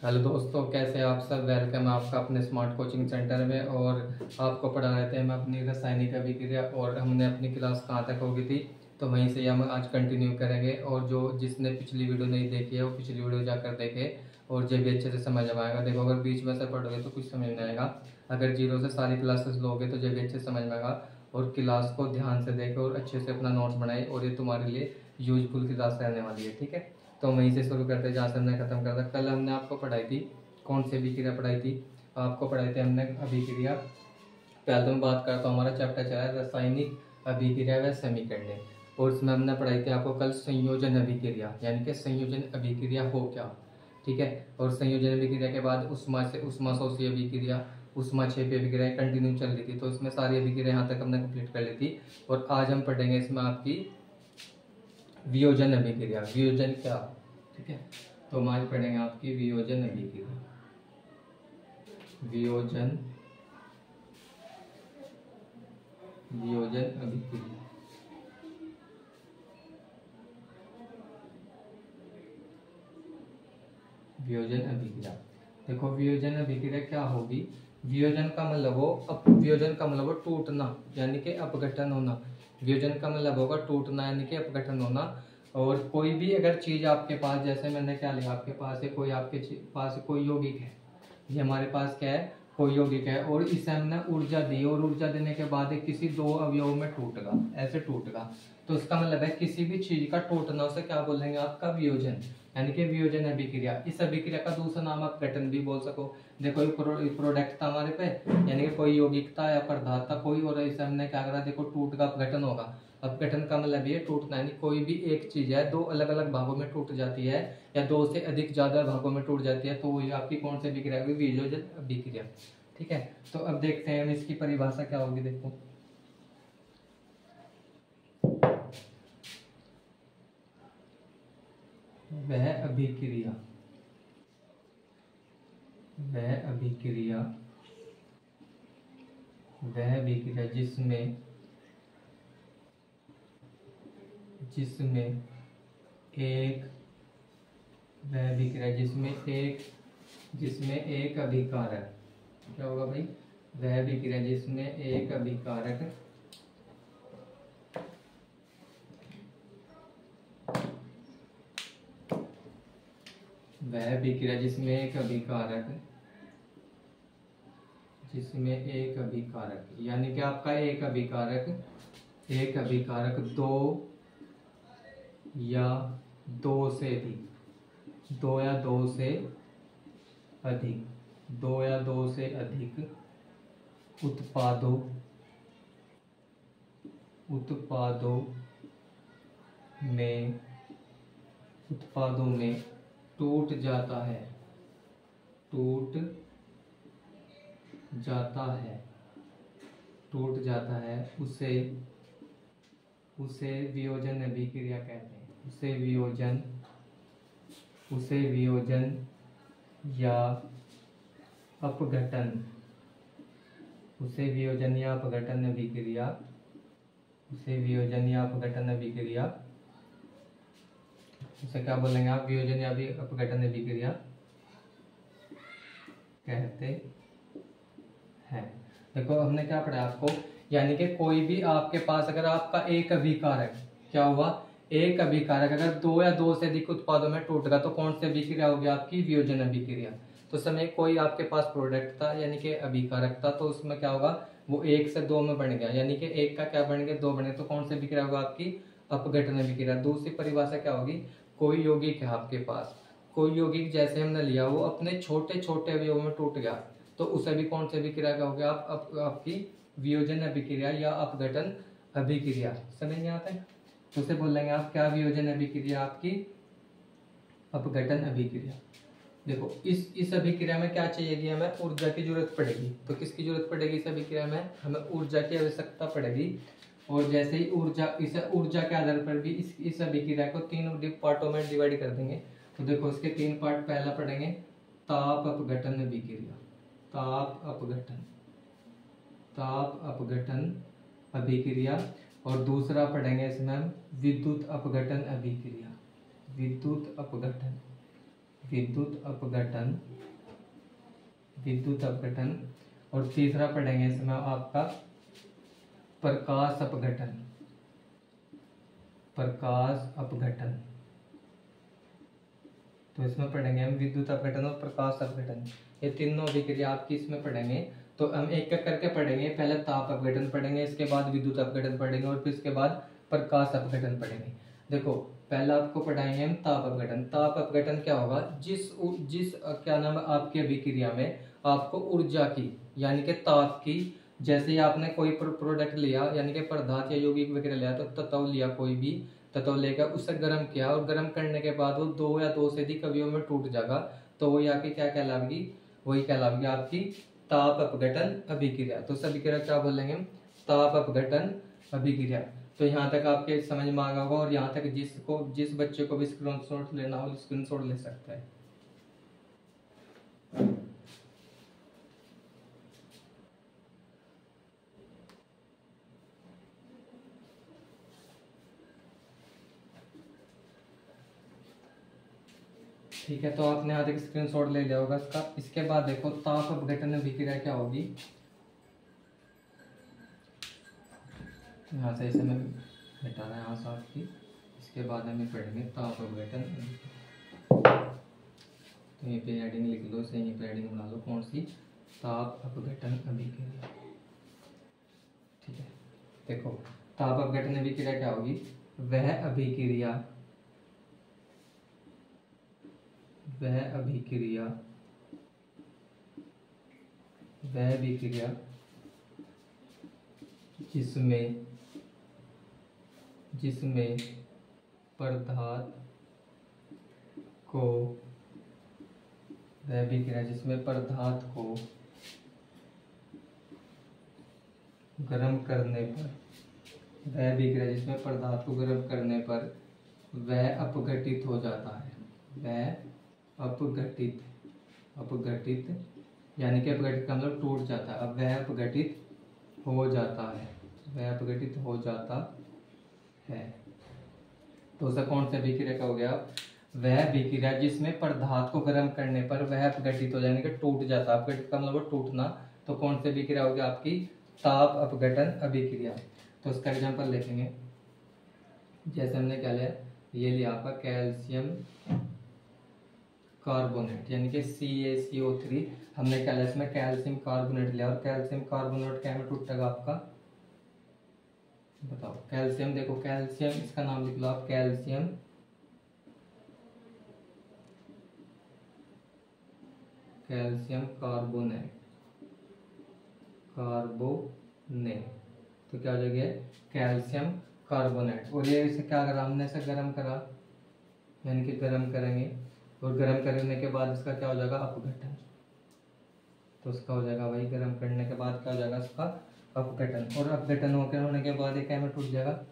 Hello दोस्तों, कैसे हैं आप सब। वेलकम है आपका अपने स्मार्ट कोचिंग सेंटर में। और आपको पढ़ा रहे थे हम अपनी रासायनिक अभिक्रिया, और हमने अपनी क्लास कहाँ तक होगी थी तो वहीं से हम आज कंटिन्यू करेंगे। और जो जिसने पिछली वीडियो नहीं देखी है वो पिछली वीडियो जाकर देखे, और जब भी अच्छे से समझ में आएगा। देखो, अगर बीच में से पढ़ोगे तो कुछ समझ नहीं आएगा, अगर जीरो से सारी क्लासेस लोगे तो जब भी अच्छे से समझ में आएगा। और क्लास को ध्यान से देखो और अच्छे से अपना नोट्स बनाए, और ये तुम्हारे लिए यूजफुल क्लास रहने वाली है, ठीक है। तो वहीं से शुरू करते हैं जहाँ से हमने खत्म करा था। कल हमने आपको पढ़ाई थी, कौन सी अभिक्रिया पढ़ाई थी, आपको पढ़ाई थी हमने अभिक्रिया। पहले तो मैं बात करता हूँ, हमारा चैप्टर चला है रासायनिक अभिक्रिया व समीकरण, और उसमें हमने पढ़ाई थी आपको कल संयोजन अभिक्रिया, यानी कि संयोजन अभिक्रिया हो क्या, ठीक है। और संयोजन अभिक्रिया के बाद उष्मा से उष्माशोषी अभिक्रिया, उष्माक्षेपी अभिक्रिया कंटिन्यू चल रही थी, तो इसमें सारी अभिक्रिया यहाँ तक हमने कंप्लीट कर ली थी। और आज हम पढ़ेंगे इसमें आपकी वियोजन अभिक्रिया। वियोजन क्या, ठीक है। तो हम आज पढ़ेंगे आपकी वियोजन अभिक्रिया। वियोजन वियोजन अभिक्रिया। वियोजन अभिक्रिया, देखो वियोजन अभिक्रिया क्या होगी। वियोजन का मतलब वियोजन का मतलब हो टूटना, यानी कि अपघटन होना। वियोजन का मतलब होगा टूटना, यानी कि अपघटन होना। और कोई भी अगर चीज आपके पास, जैसे मैंने क्या लिया, आपके पास है कोई, आपके पास कोई यौगिक है, ये हमारे पास क्या है, कोई यौगिक है, और इसे हमने ऊर्जा दी, और ऊर्जा देने के बाद किसी दो अवयव में टूटेगा, ऐसे टूटेगा। तो उसका मतलब है किसी भी चीज का टूटना, उसे क्या बोलेंगे, आपका वियोजन, यानी कि वियोजन अभिक्रिया। इस अभिक्रिया का दूसरा नाम आप अपघटन भी बोल सको। देखो ये प्रोडक्ट था हमारे पे, यानी कि कोई यौगिक था या पदार्थ था कोई, और इसे हमने क्या करा, देखो टूट का अपघटन होगा। अपघटन का मतलब ये टूटना, यानी कोई भी एक चीज है दो अलग अलग भागों में टूट जाती है, या दो से अधिक ज्यादा भागों में टूट जाती है, तो वो आपकी कौन सी अभिक्रिया होगी, वियोजन अभिक्रिया, ठीक है। तो अब देखते हैं हम इसकी परिभाषा क्या होगी। देखो, वह अभिक्रिया वह अभिक्रिया वह अभिक्रिया जिसमें एक वह अभिक्रिया जिसमें एक अभिकारक, क्या होगा भाई, वह अभिक्रिया जिसमें एक अभिकारक वह अभिक्रिया जिसमें एक अभिकारक, यानी कि आपका एक अभिकारक दो या दो से अधिक उत्पादों में टूट जाता है, उसे वियोजन अभिक्रिया कहते हैं। उसे वियोजन या अपघटन अभिक्रिया उसे क्या बोलेंगे आप, वियोजन या भी अपघटन अभिक्रिया कहते हैं। देखो हमने क्या पढ़ा आपको, यानी कि कोई भी आपके पास अगर आपका एक अभिकारक, क्या हुआ, एक अभिकारक अगर दो या दो से अधिक उत्पादों में टूटेगा तो कौन सी अभिक्रिया होगी, आपकी वियोजन अभिक्रिया। तो समय कोई आपके पास प्रोडक्ट था, यानी कि अभिकारक था, तो उसमें क्या होगा, वो एक से दो में बन गया, यानी कि एक का क्या बन गया, दो बने, तो कौन सी अभिक्रिया होगा, आपकी अपघटन अभिक्रिया। दूसरी परिभाषा क्या होगी, कोई यौगिक है आपके पास, कोई यौगिक जैसे हमने लिया वो अपने छोटे छोटे अवयवों में टूट गया, तो उसे भी कौन सी अभिक्रिया का हो गया, आपकी वियोजन अभिक्रिया या अपघटन अभिक्रिया। समझ में आता है, तो उसे बोलेंगे आप क्या, वियोजन अभिक्रिया, आपकी अपघटन अभिक्रिया। देखो इस अभिक्रिया में क्या चाहिएगी, हमें ऊर्जा की जरूरत पड़ेगी। तो किसकी जरूरत पड़ेगी इस अभिक्रिया में, हमें ऊर्जा की आवश्यकता पड़ेगी। और जैसे ही ऊर्जा के आधार पर भी इस अभिक्रिया को तीन पार्टों में डिवाइड कर देंगे। तो देखो इसके तीन पार्ट, पहला पढ़ेंगे ताप अपघटन अभिक्रिया, ताप अपघटन अभिक्रिया। और दूसरा पढ़ेंगे इसमें हम विद्युत अपघटन अभिक्रिया, विद्युत अपघटन विद्युत अपघटन, विद्युत अपघटन। और तीसरा पढ़ेंगे इसमें आपका प्रकाश अपघटन, प्रकाश अपघटन। तो इसमें पढ़ेंगे हम विद्युत अपघटन और प्रकाश अपघटन, ये तीनों अभिक्रिया आपकी इसमें पढ़ेंगे। तो हम एक एक करके पढ़ेंगे, पहले ताप अपघटन पढ़ेंगे, इसके बाद विद्युत अपघटन पढ़ेंगे और फिर इसके बाद प्रकाश अपघटन पढ़ेंगे। देखो पहला आपको पढ़ाएंगे हम ताप अपघटन। ताप अपघटन क्या होगा, जिस क्या नाम है आपकी अभिक्रिया में आपको ऊर्जा की यानी कि ताप की, जैसे ही आपने कोई प्रोडक्ट लिया यानी कि पदार्थ या यौगिक वगैरह लिया, तो तत्व लिया, कोई भी तत्व लेकर उसे गर्म किया और गर्म करने के बाद वो दो या दो से अधिक अवयवों में टूट जाएगा, तो वो यहाँ की क्या कहलाएगी, वही कहलाएगी आपकी ताप अपघटन अभिक्रिया। तो सभी अभिक्रिया क्या बोलेंगे हम, ताप अपघटन अभिक्रिया। तो यहाँ तक आपके समझ में आ गया होगा। और यहाँ तक जिस बच्चे को भी स्क्रीनशॉट लेना हो स्क्रीनशॉट ले सकता है। ठीक है, तो आपने यहाँ तक स्क्रीनशॉट ले लिया होगा इसका। इसके बाद देखो ताप अपघटन अभिक्रिया क्या होगी, यहाँ से इसे मैं हटाना है यहाँ से आपकी। इसके बाद हमें पढ़ेंगे ताप अपघटन। तो यहीं पे हेडिंग लिख लो, इसे यहीं पे हेडिंग बना लो, कौन सी, ताप अपघटन अभिक्रिया। ठीक है, देखो ताप अपघटन अभिक्रिया क्या होगी, वह अभिक्रिया जिसमें पदार्थ को गर्म करने पर वह अपघटित हो जाता है। अपघटित यानी कि अपघटित का मतलब टूट जाता है। अब वह अपघटित हो जाता है, तो उसे कौन सा अभिक्रिया का हो गया, वह अभिक्रिया जिसमें पदार्थ को गर्म करने पर वह अपघटित हो जाने के टूट जाता है। अपघटित का मतलब टूटना, तो कौन सी अभिक्रिया होगी आपकी, ताप अपघटन अभिक्रिया। तो उसका एग्जांपल देखेंगे। जैसे हमने क्या लिया, ये लिया आपका कैल्शियम कार्बोनेट यानी कि CaCO3। हमने क्या लिया, इसमें कैल्शियम कार्बोनेट लिया और कैल्शियम कार्बोनेट क्या में टूटेगा आपका, बताओ। कैल्शियम, देखो कैल्शियम, इसका नाम लिख लो आप, कैल्शियम कार्बोनेट। तो क्या हो जाएगा, कैल्शियम कार्बोनेट। और ये इसे क्या करा हमने, इसे गर्म करा यानी कि गर्म करेंगे, और गर्म करने के बाद इसका क्या हो जाएगा, अपघटन। तो उसका हो जाएगा वही, गर्म करने के बाद क्या हो जाएगा, इसका अपघटन। और अपघटन होने के बाद एक में टूट जाएगा,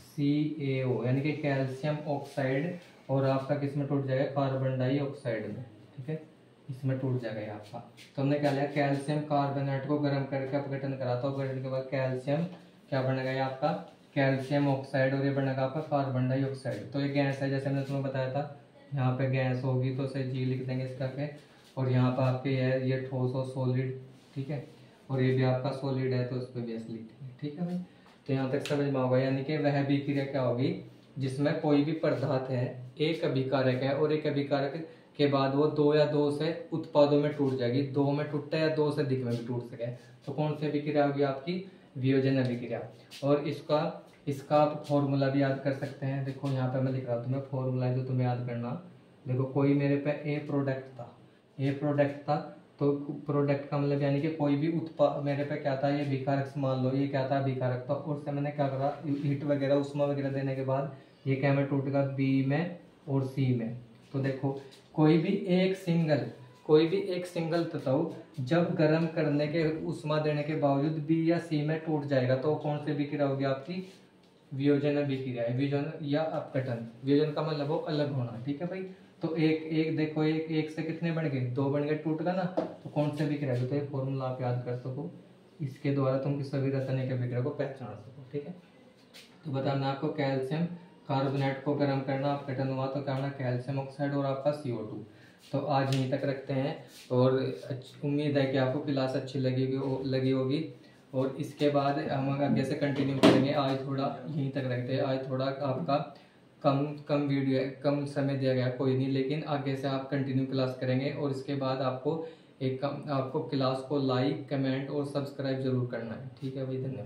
CaO यानी कि कैल्शियम ऑक्साइड, और आपका किस में टूट जाएगा, कार्बन डाइऑक्साइड में। ठीक है, इसमें टूट जाएगा ये आपका। तो हमने क्या लिया, कैल्शियम कार्बोनेट को गर्म करके अपघटन करा, तो अपघटन के बाद कैल्शियम क्या बनेगा, ये आपका कैल्शियम ऑक्साइड, और ये बनेगा आपका कार्बन डाइऑक्साइड। तो ये गैस है, जैसे हमने तुम्हें बताया था, यहाँ पे गैस होगी तो उसे G लिख देंगे इसका के। और यहाँ पर आपके ये ठोस और सॉलिड, ठीक है, और ये भी आपका सॉलिड है तो उस पर भी ऐसे लिख देंगे। ठीक है भाई, तो यहाँ तक समझ में होगा। यानी कि वह अभिक्रिया क्या होगी, जिसमें कोई भी पदार्थ है, एक अभिकारक है, और एक अभिकारक के बाद वो दो या दो से उत्पादों में टूट जाएगी, दो में टूटता है या दो से अधिक में भी टूट सके, तो कौन सी अभिक्रिया होगी आपकी, वियोजन अभिक्रिया। और इसका आप फॉर्मूला भी याद कर सकते हैं। देखो यहाँ पे मैं लिख रहा हूँ तुम्हें फॉर्मूला, जो तुम्हें याद करना। देखो कोई मेरे पे ए प्रोडक्ट था, तो प्रोडक्ट का मतलब यानी कि कोई भी उत्पाद मेरे पे क्या था, ये अभिकारक मान लो, ये क्या था, अभिकारक था। और से मैंने क्या करा, हीट वगैरह उष्मा वगैरह देने के बाद ये क्या में टूटेगा, बी में और सी में। तो देखो कोई भी एक सिंगल तत्व जब गर्म करने के उष्मा देने के बावजूद बी या सी में टूट जाएगा, तो कौन सी अभिक्रिया होगी आपकी, वियोजन अभिक्रिया है। वियोजन या अपघटन, वियोजन का मतलब वो अलग होना। ठीक है भाई, तो एक देखो, एक से कितने बन गए, दो बन गए, टूट गया ना, तो कौन से अभिक्रिया है, तो ये फॉर्मूला आप याद कर सको, इसके द्वारा तुम किसी भी रासायनिक अभिक्रिया को पहचान सको। ठीक है, तो बताना आपको कैल्शियम कार्बोनेट को गर्म करना, आप कटन हुआ तो करना कैल्शियम ऑक्साइड और आपका CO2। तो आज यहीं तक रखते हैं और उम्मीद है कि आपको क्लास अच्छी लगी होगी और इसके बाद हम आगे से कंटिन्यू करेंगे। आज थोड़ा यहीं तक रखते हैं, आज थोड़ा आपका कम समय दिया गया, कोई नहीं, लेकिन आगे से आप कंटिन्यू क्लास करेंगे और इसके बाद आपको क्लास को लाइक, कमेंट और सब्सक्राइब जरूर करना है। ठीक है भाई, धन्यवाद।